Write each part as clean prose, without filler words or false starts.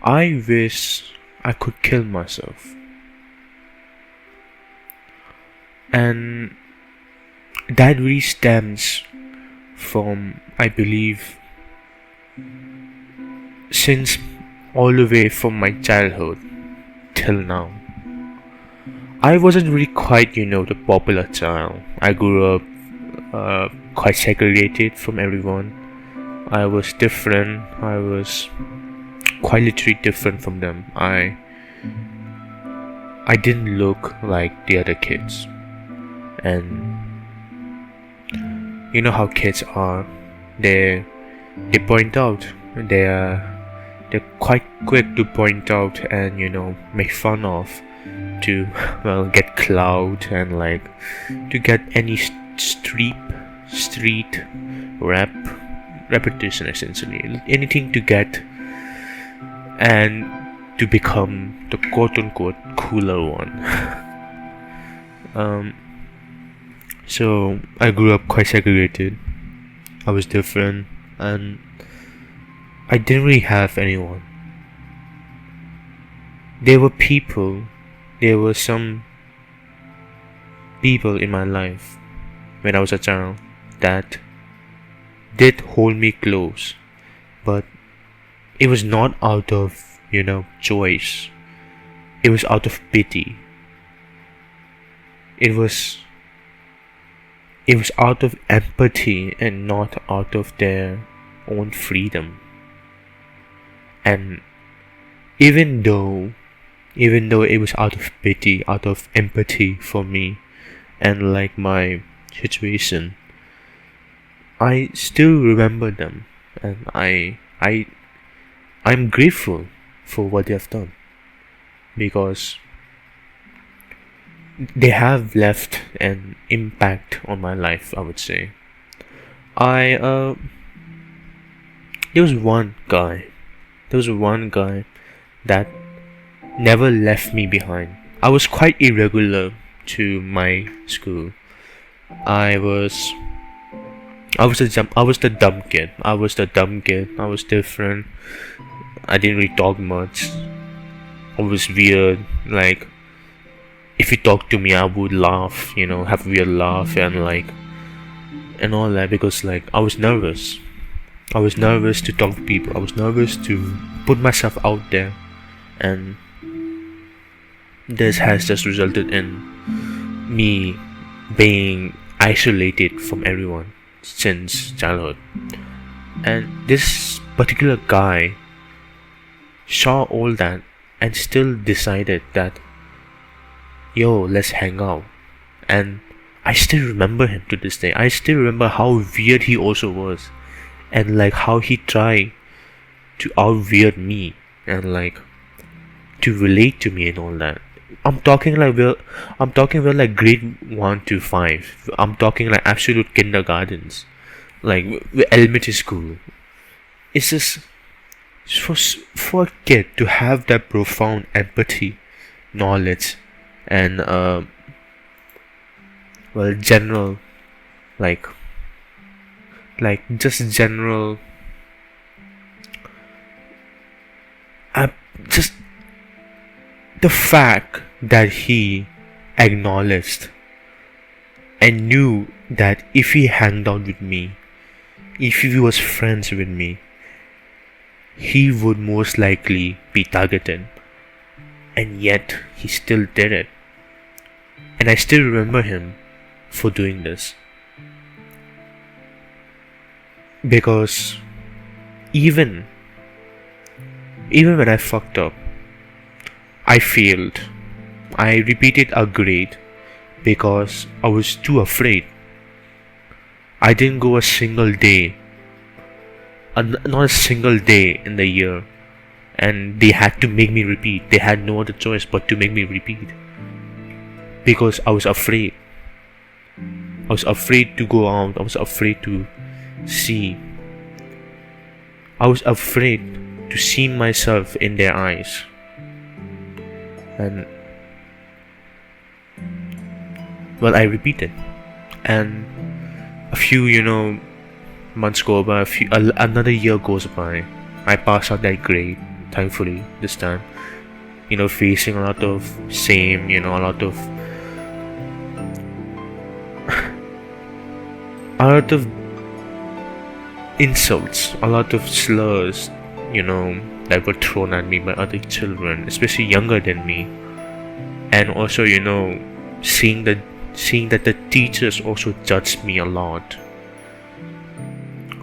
I wish I could kill myself. And that really stems from, I believe, since all the way from my childhood till now. I wasn't really quite, the popular child. I grew up quite segregated from everyone. I was different. I was quite literally different from them. I didn't look like the other kids. And you know how kids are. They point out. They're quite quick to point out and make fun of, to get clout and to get any street repetition, essentially anything to get, and to become the quote unquote cooler one. So I grew up quite segregated. I was different, and I didn't really have anyone. There were some people in my life when I was a child that did hold me close, but it was not out of, choice. It was out of pity. It was out of empathy and not out of their own freedom. And even though it was out of pity, out of empathy for me and my situation, I still remember them, and I'm grateful for what they have done, because they have left an impact on my life, I would say. I there was one guy that never left me behind. I was quite irregular to my school. I was the dumb kid. I was different. I didn't really talk much. I was weird. If you talk to me, I would laugh. Have a weird laugh and all that, because I was nervous. I was nervous to talk to people. I was nervous to put myself out there, and this has just resulted in me being isolated from everyone since childhood. And this particular guy saw all that and still decided that, yo, let's hang out. And I still remember him to this day. I still remember how weird he also was, and how he tried to out weird me, and to relate to me and all that. I'm talking about grade 1 to 5. I'm talking absolute kindergartens, elementary school. It's just for a kid to have that profound empathy, knowledge, and general, just general, just the fact that he acknowledged and knew that if he hanged out with me, if he was friends with me, he would most likely be targeted. And yet he still did it. And I still remember him for doing this. Because even when I fucked up, I failed. I repeated a grade because I was too afraid. I didn't go a single day, not a single day in the year, and they had to make me repeat. They had no other choice but to make me repeat, because I was afraid. I was afraid to go out. I was afraid to see. I was afraid to see myself in their eyes. And I repeated, and a few months go by, another year goes by. I pass out that grade, thankfully, this time. Facing a lot of same, a lot of insults, a lot of slurs, that were thrown at me by other children, especially younger than me. And also, seeing that the teachers also judged me a lot.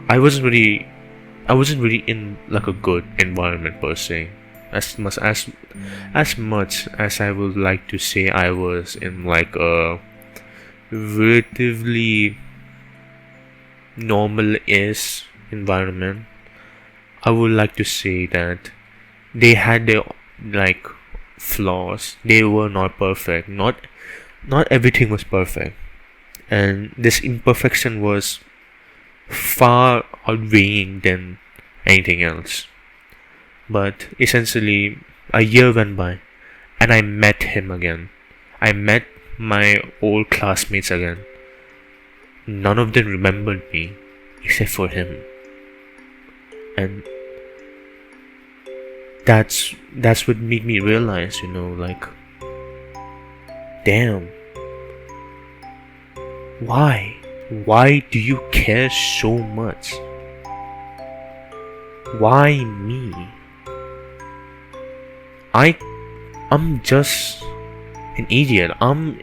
I wasn't really I wasn't really in like a good environment per se. As much as I would like to say I was in like a relatively normal-ish environment, I would like to say that they had their like flaws. They were not perfect. Not everything was perfect, and this imperfection was far outweighing than anything else. But essentially, a year went by, and I met him again. I met my old classmates again. None of them remembered me except for him, and that's what made me realize, like, damn, why? Why do you care so much? Why me? I'm just an idiot. I'm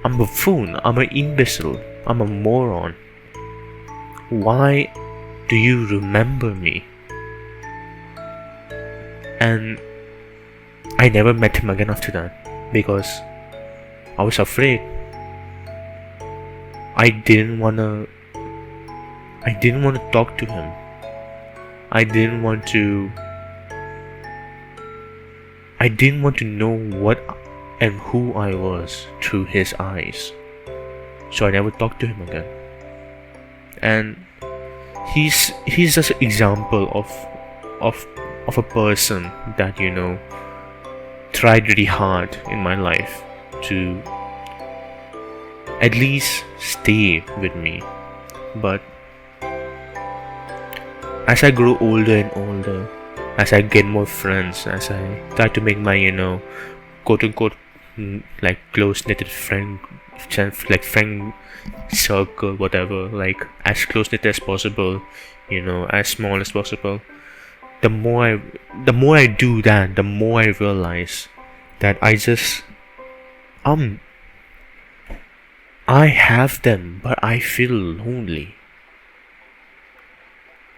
a buffoon. I'm an imbecile. I'm a moron. Why do you remember me? And I never met him again after that because I was afraid. I didn't wanna talk to him. I didn't want to know what and who I was through his eyes. So I never talked to him again. And he's just an example of a person that tried really hard in my life to at least stay with me. But as I grow older and older, as I get more friends, as I try to make my quote unquote like close knitted friend circle, whatever, like as close knit as possible, as small as possible. The more I do that, the more I realize that I have them, but I feel lonely.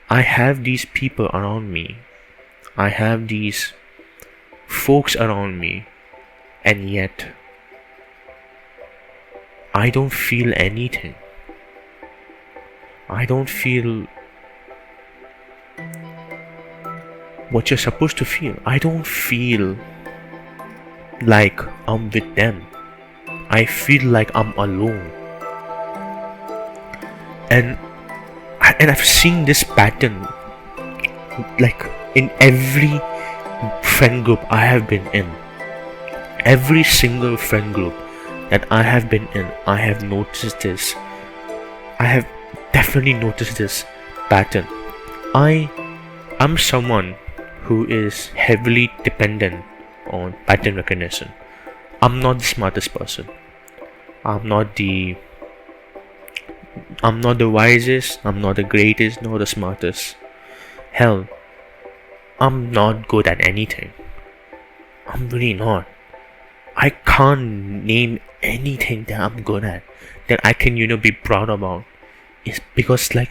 I have these people around me. I have these folks around me, and yet I don't feel anything. I don't feel what you're supposed to feel. I don't feel like I'm with them. I feel like I'm alone. And I've seen this pattern like in every friend group I have been in. Every single friend group that I have been in, I have noticed this. I have definitely noticed this pattern. I'm someone who is heavily dependent on pattern recognition. I'm not the smartest person. I'm not the wisest, I'm not the greatest, nor the smartest. Hell, I'm not good at anything. I'm really not. I can't name anything that I'm good at, that I can, be proud about. It's because, like,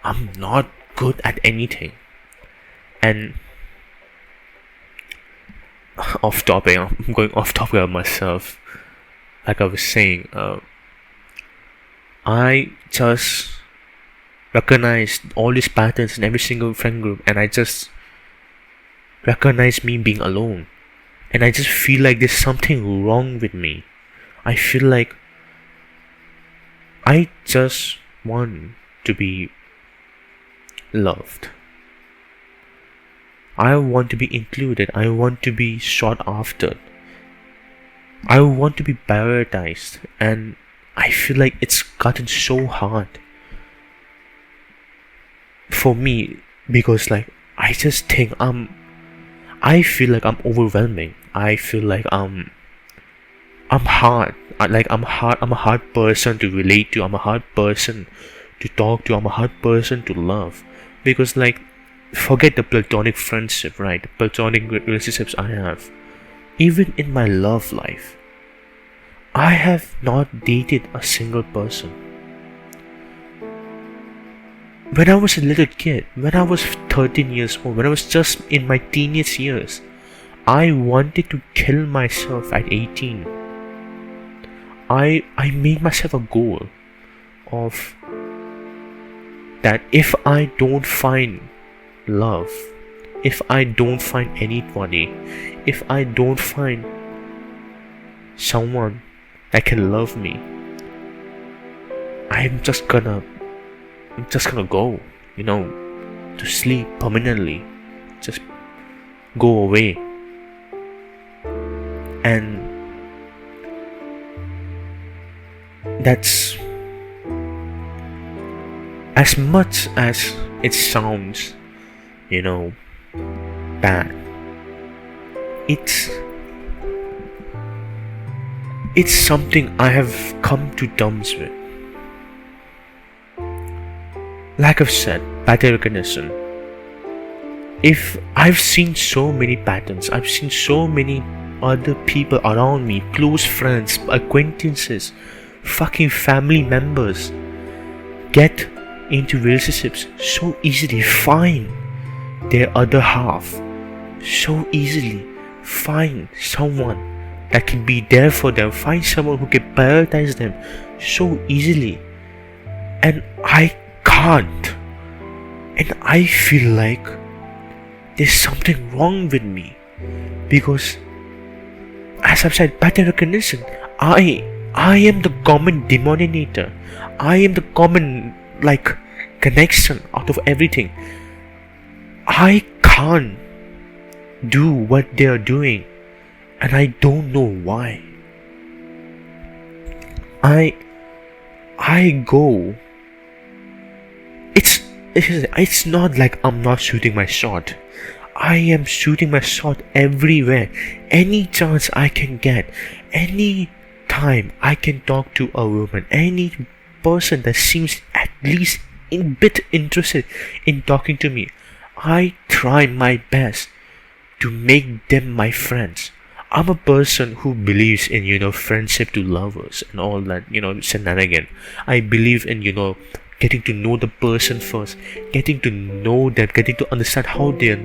I'm not good at anything. And off topic, I'm going off topic of myself. Like I was saying, I just recognize all these patterns in every single friend group, and I just recognize me being alone. And I just feel like there's something wrong with me. I feel like I just want to be loved. I want to be included. I want to be sought after. I want to be prioritized. And I feel like it's gotten so hard for me because, like, I just think I feel like I'm overwhelming. I feel like I'm hard. I'm a hard person to relate to. I'm a hard person to talk to. I'm a hard person to love. Because like, forget the platonic friendship, right? The platonic relationships I have. Even in my love life, I have not dated a single person. When I was a little kid, when I was 13 years old, when I was just in my teenage years, I wanted to kill myself at 18. I made myself a goal of that if I don't find love, if I don't find anybody, if I don't find someone that can love me, I'm just gonna go, to sleep permanently, just go away. And that's, as much as it sounds, bad, it's something I have come to terms with. Like I've said, pattern recognition. If I've seen so many patterns, I've seen so many other people around me, close friends, acquaintances, fucking family members, get into relationships so easily, find their other half so easily, find someone that can be there for them, find someone who can prioritize them so easily, and I can't. And I feel like there's something wrong with me, because as I've said, pattern recognition, I am the common denominator. I am the common connection out of everything. I can't do what they are doing, and I don't know why. I go. It's not like I'm not shooting my shot. I am shooting my shot everywhere. Any chance I can get, any time I can talk to a woman, any person that seems at least a bit interested in talking to me, I try my best to make them my friends. I'm a person who believes in, friendship to lovers and all that, shenanigan. I believe in, getting to know the person first, getting to know them, getting to understand how they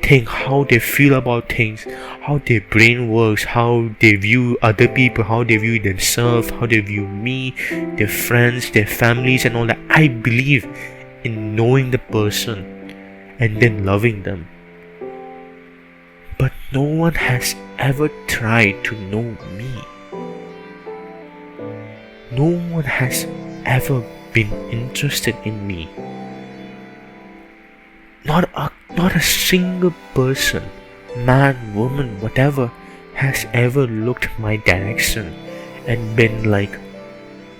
think, how they feel about things, how their brain works, how they view other people, how they view themselves, how they view me, their friends, their families, and all that. I believe in knowing the person and then loving them. But no one has ever tried to know me. No one has ever been interested in me. Not a single person, man, woman, whatever, has ever looked my direction and been like,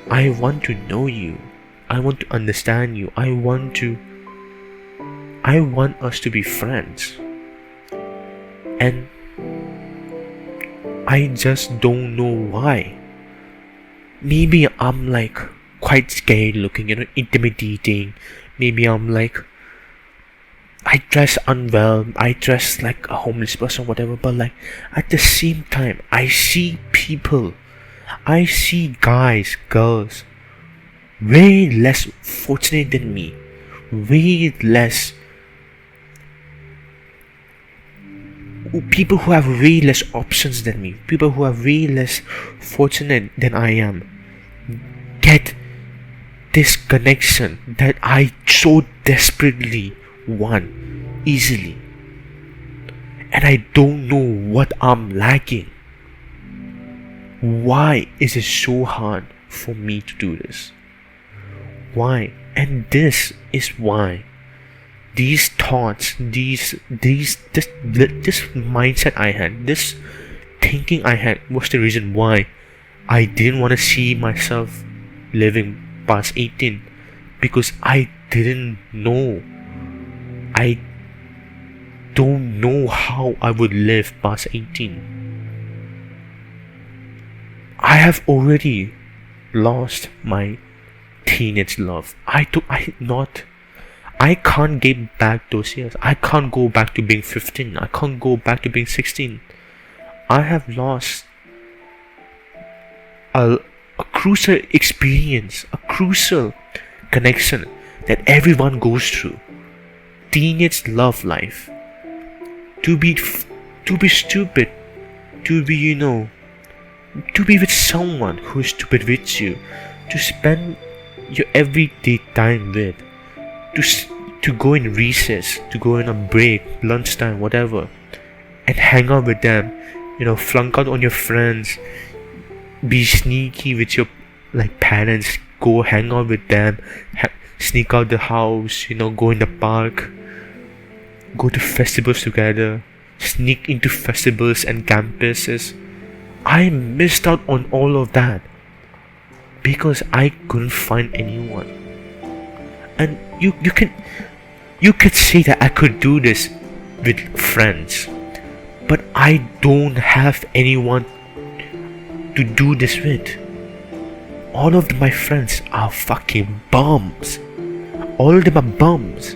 I want to know you, I want to understand you, I want us to be friends. And I just don't know why. Maybe I'm quite scared looking, intimidating. Maybe I'm I dress unwell, I dress like a homeless person, whatever, but at the same time, I see people, I see guys, girls, way less fortunate than me, way less, people who have way less options than me, people who are way less fortunate than I am, get this connection that I so desperately want easily. And I don't know what I'm lacking. Why is it so hard for me to do this? Why? And this is why these thoughts, this mindset I had, this thinking I had, was the reason why I didn't want to see myself living past 18, because I didn't know. I don't know how I would live past 18. I have already lost my teenage love. I can't get back those years. I can't go back to being 15. I can't go back to being 16. I have lost a crucial experience, a crucial connection that everyone goes through. Teenage love life. To be stupid, to be to be with someone who is stupid with you, to spend your everyday time with, to go in recess, to go in a break, lunchtime, whatever, and hang out with them, flunk out on your friends, be sneaky with your parents, go hang out with them, sneak out the house, go in the park, go to festivals together, sneak into festivals and campuses. I missed out on all of that because I couldn't find anyone. And you could say that I could do this with friends, but I don't have anyone to do this with. All of my friends are fucking bums. All of them are bums.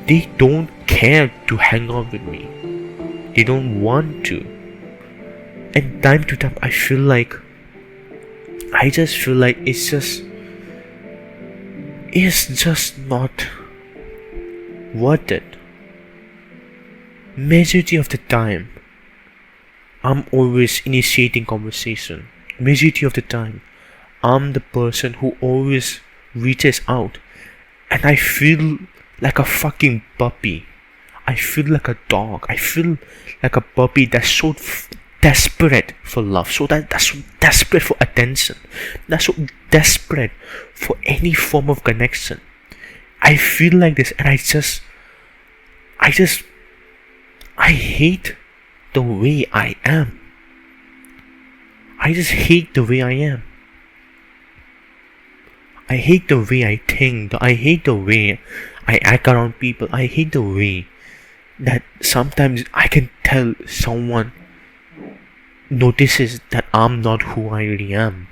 They don't care to hang out with me. They don't want to. And time to time I just feel like it's just not worth it. Majority of the time I'm always initiating conversation. Majority of the time I'm the person who always reaches out, and I feel like a fucking puppy. I feel like a dog. I feel like a puppy that's so desperate for love, that's so desperate for attention, that's so desperate for any form of connection. I feel like this, and I hate the way I am. I just hate the way I am. I hate the way I think. I hate the way I act around people. I hate the way that sometimes I can tell someone notices that I'm not who I really am.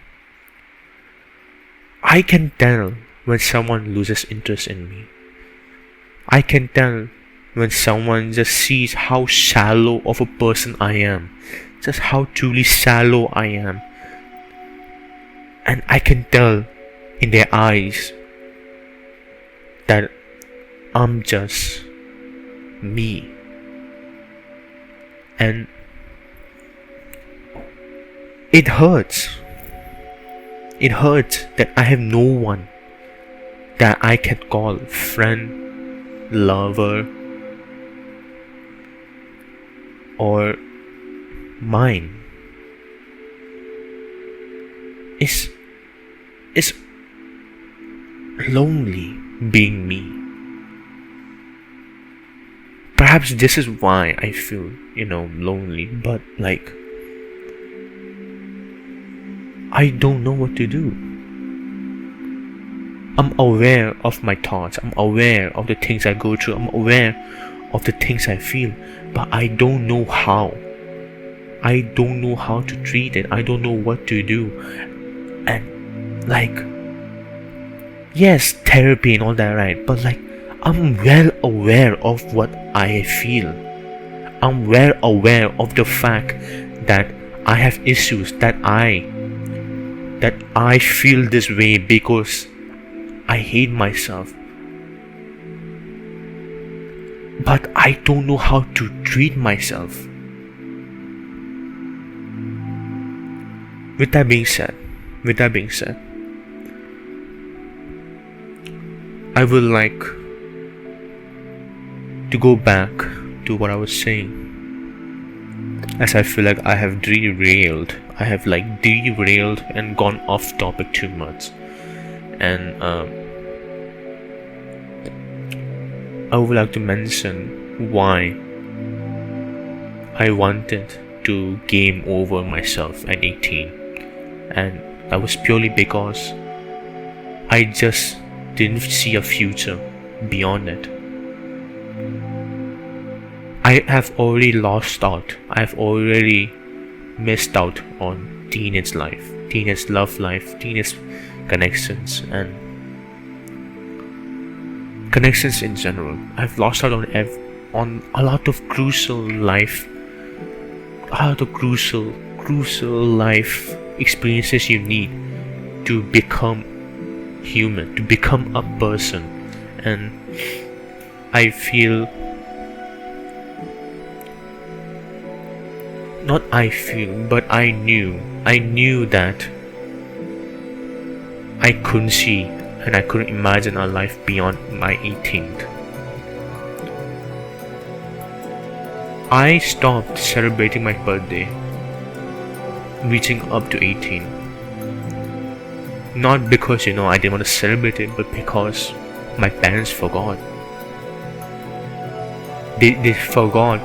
I can tell when someone loses interest in me. I can tell when someone just sees how shallow of a person I am, just how truly shallow I am. And I can tell in their eyes that I'm just me. And it hurts. It hurts that I have no one that I can call friend, lover, or mine. It's lonely being me. Perhaps this is why I feel, lonely, but I don't know what to do. I'm aware of my thoughts, I'm aware of the things I go through, I'm aware of the things I feel, but I don't know how. I don't know how to treat it. I don't know what to do. And yes, therapy and all that, right? But I'm well aware of what I feel. I'm well aware of the fact that I have issues, that I feel this way because I hate myself. But I don't know how to treat myself. With that being said, I would like to go back to what I was saying, as I feel like I have derailed. I have derailed and gone off topic too much. And I would like to mention why I wanted to game over myself at 18. And that was purely because I just didn't see a future beyond it. I have already lost out. I've already missed out on teenage life, teenage love life, teenage connections, and connections in general. I've lost out on a lot of crucial life, a lot of crucial life experiences you need to become human, to become a person. And I feel, not I feel, but I knew that I couldn't see and I couldn't imagine a life beyond my 18th. I stopped celebrating my birthday reaching up to 18. Not because, I didn't want to celebrate it, but because my parents forgot. They forgot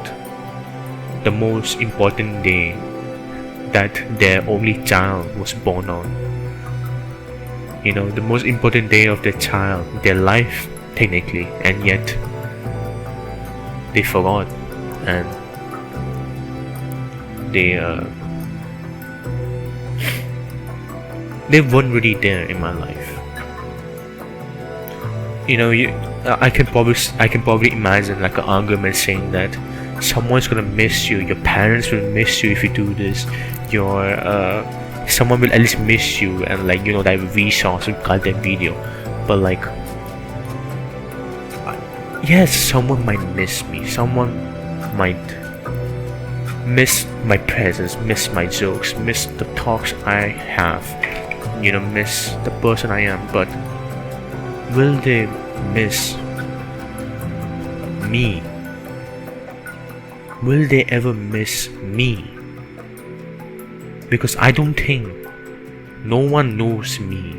the most important day that their only child was born on. The most important day of their child, their life, technically, and yet they forgot, and they weren't really there in my life. I can probably imagine like an argument saying that someone's gonna miss you, your parents will miss you if you do this, someone will at least miss you, and that we saw some goddamn video. But yes, someone might miss me, someone might miss my presence, miss my jokes, miss the talks I have, miss the person I am. But will they miss me? Will they ever miss me? Because I don't think no one knows me.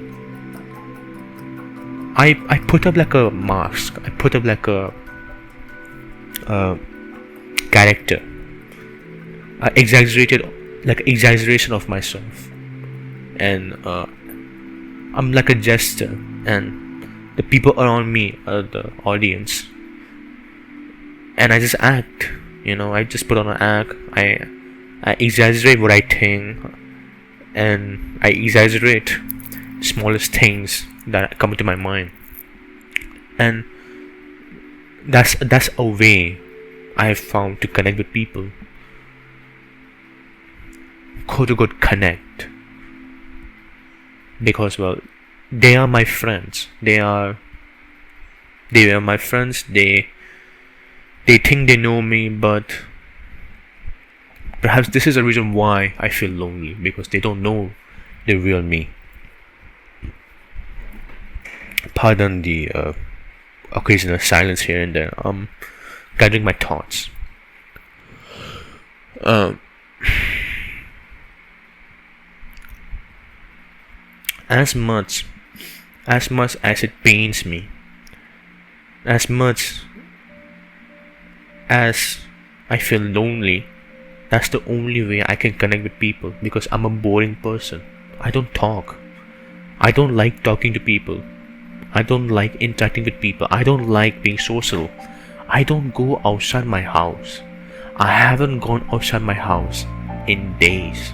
I put up like a mask. I put up like a character, exaggeration of myself, and I'm like a jester, and the people around me are the audience, and I just act. I just put on an act. I exaggerate what I think, and I exaggerate smallest things that come into my mind, and that's a way I have found to connect with people. Quote unquote connect, because they are my friends. They are my friends. They think they know me, but perhaps this is the reason why I feel lonely, because they don't know the real me. Pardon the occasional silence here and there. I'm gathering my thoughts. As much as it pains me, as much as I feel lonely, that's the only way I can connect with people, because I'm a boring person. I don't talk. I don't like talking to people. I don't like interacting with people. I don't like being social. I don't go outside my house. I haven't gone outside my house in days.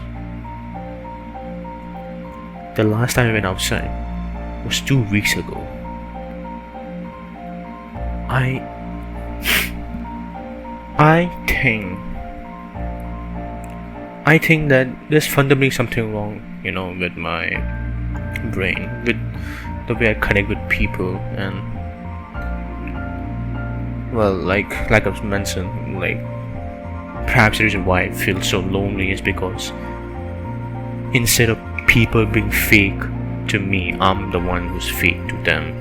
The last time I went outside was 2 weeks ago. I think that there's fundamentally something wrong, with my brain, with the way I connect with people, and like I've mentioned, perhaps the reason why I feel so lonely is because instead of people being fake to me, I'm the one who's fake to them.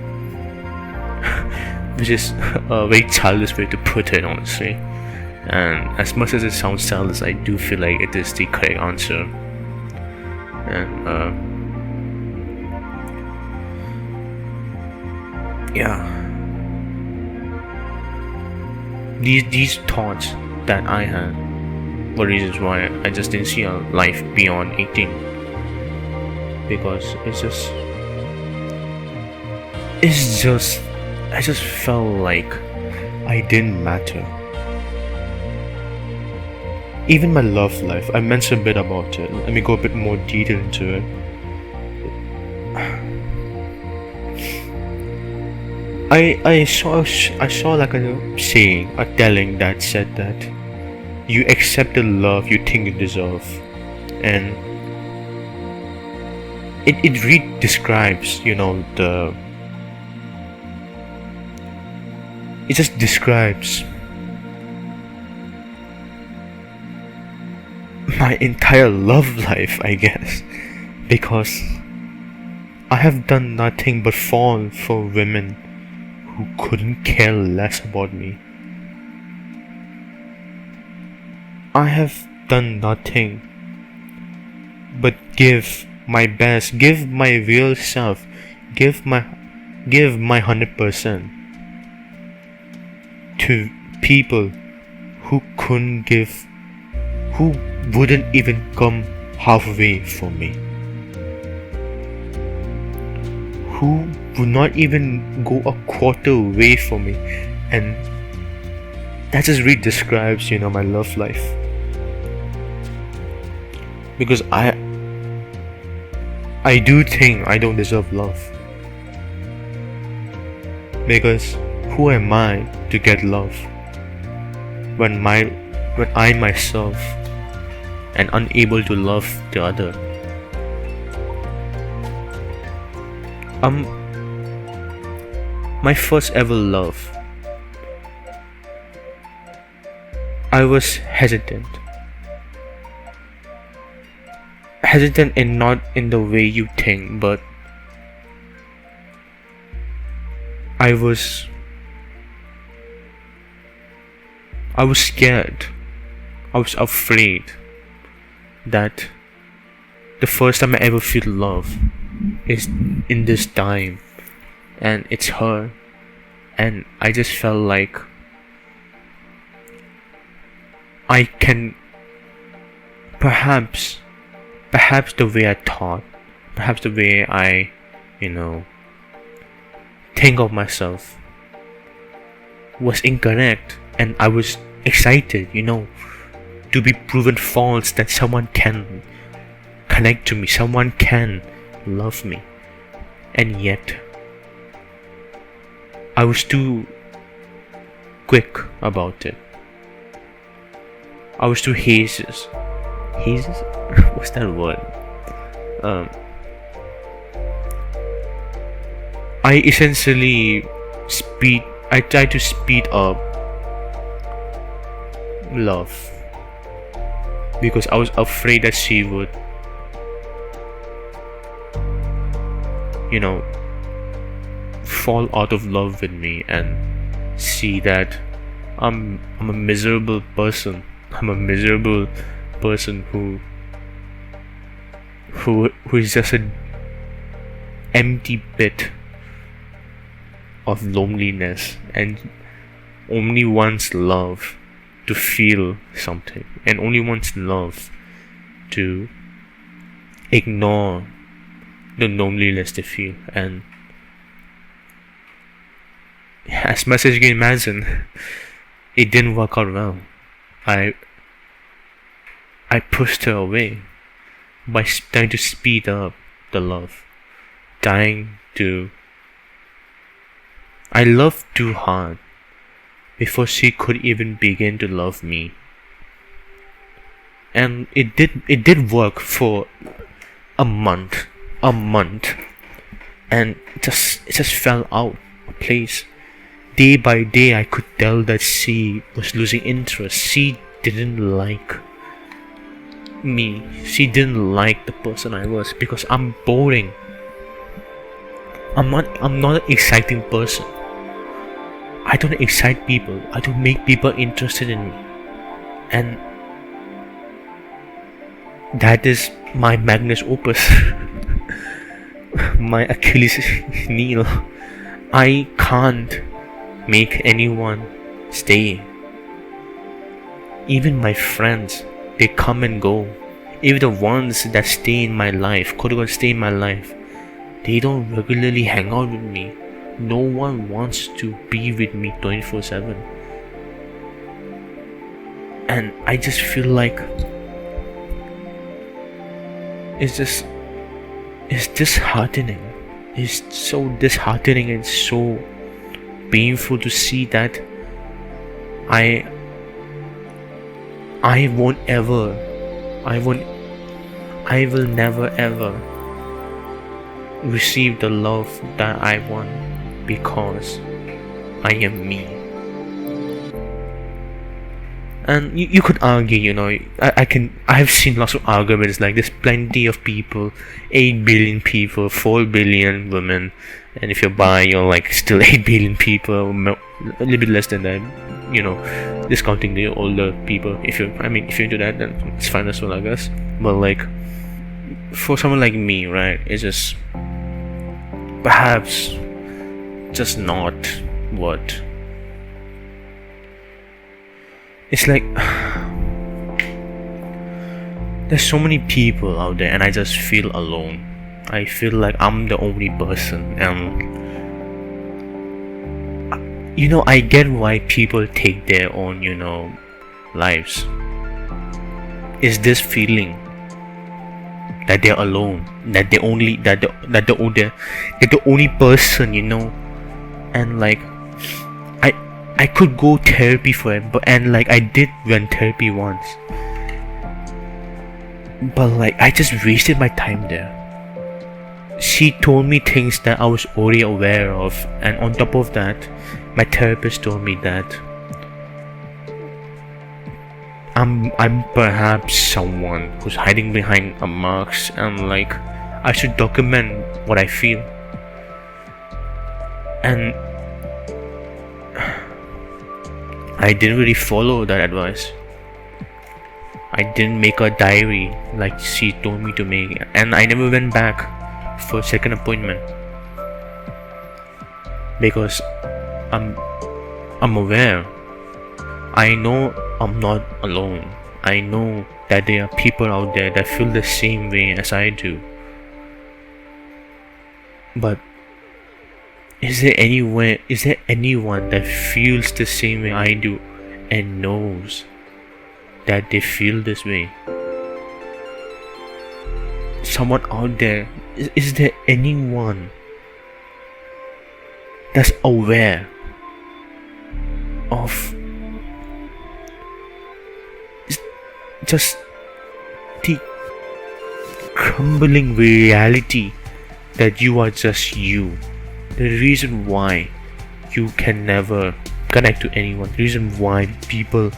Which is a very childish way to put it, honestly. And as much as it sounds childish, I do feel like it is the correct answer. And these thoughts that I had were reasons why I just didn't see a life beyond 18. Because I just felt like I didn't matter. Even my love life, I mentioned a bit about it. Let me go a bit more detail into it. I saw like a saying, a telling that said that you accept the love you think you deserve, and it really describes, it just describes my entire love life, I guess, because I have done nothing but fall for women who couldn't care less about me. I have done nothing but give my best, give my real self, give my 100% to people who couldn't give, who wouldn't even come halfway for me, who would not even go a quarter way for me. And that just really describes, my love life. Because I do think I don't deserve love. Because who am I to get love when I myself am unable to love the other? My first ever love, I was hesitant and not in the way you think, but I was scared. I was afraid that the first time I ever feel love is in this time, and it's her, and I just felt like I can perhaps the way I thought, perhaps the way I, think of myself was incorrect, and I was excited, to be proven false, that someone can connect to me, someone can love me. And yet I was too quick about it. I was too hasty. What's that word? I essentially I try to speed up love because I was afraid that she would, fall out of love with me and see that I'm a miserable person. I'm a miserable person who is just an empty bit of loneliness and only wants love to feel something, and only wants love to ignore the loneliness they feel. And as much as you can imagine, it didn't work out well. I pushed her away by trying to speed up the love, I loved too hard before she could even begin to love me. And it did work for a month, and it just fell out of place. Day by day, I could tell that she was losing interest. She didn't like me. She didn't like the person I was because I'm boring. I'm not an exciting person. I don't excite people. I don't make people interested in me. And that is my magnus opus. My Achilles heel. I can't make anyone stay. Even my friends, they come and go. Even the ones that stay in my life, quote unquote stay in my life, they don't regularly hang out with me. No one wants to be with me 24/7. And I just feel like it's just it's disheartening. It's so disheartening and so painful to see that I I won't ever I won't I will never ever receive the love that I want because I am me. And you could argue, I've seen lots of arguments like there's plenty of people, 8 billion people, 4 billion women, and if you're bi, you're like still 8 billion people, a little bit less than that, discounting the older people. If you're into that, then it's fine as well, I guess. But like, for someone like me, right, it's just perhaps just not what. It's like there's so many people out there and I just feel alone. I feel like I'm the only person, and I get why people take their own, lives. Is this feeling that they're alone, that they're the only person, and like I could go therapy for it, and I did went therapy once, but like I just wasted my time there. She told me things that I was already aware of, and on top of that, my therapist told me that I'm perhaps someone who's hiding behind a mask, and like I should document what I feel. And I didn't really follow that advice. I didn't make a diary like she told me to make, and I never went back for a second appointment because I'm aware. I know I'm not alone. I know that there are people out there that feel the same way as I do. But is there anyone that feels the same way I do and knows that they feel this way? Someone out there, is there anyone that's aware of just the crumbling reality that you are just you? The reason why you can never connect to anyone, the reason why people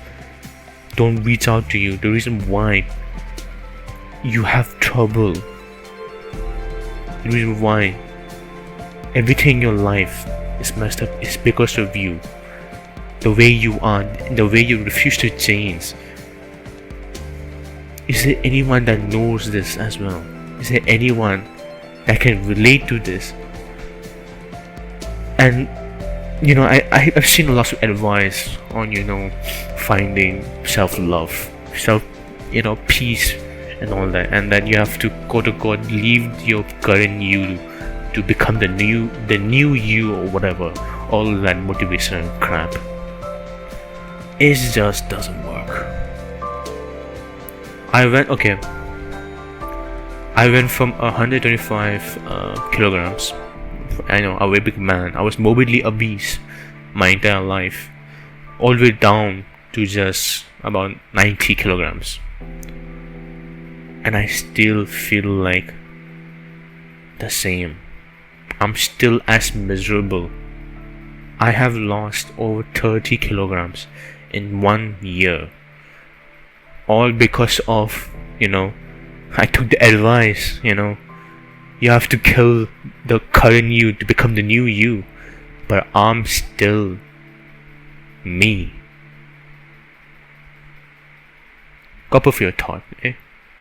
don't reach out to you, the reason why you have trouble, the reason why everything in your life is messed up is because of you. The way you are, the way you refuse to change. Is there anyone that knows this as well? Is there anyone that can relate to this? And I've seen lots of advice on finding self-love, peace and all that, and that you have to quote unquote leave your current you to become the new you or whatever. All that motivation crap. It just doesn't work. I went from 125 kilograms. I know, a very big man. I was morbidly obese my entire life, all the way down to just about 90 kilograms. And I still feel like the same. I'm still as miserable. I have lost over 30 kilograms in 1 year. All because of, I took the advice, you have to kill the current you to become the new you. But I'm still me. Cup of your thought, eh?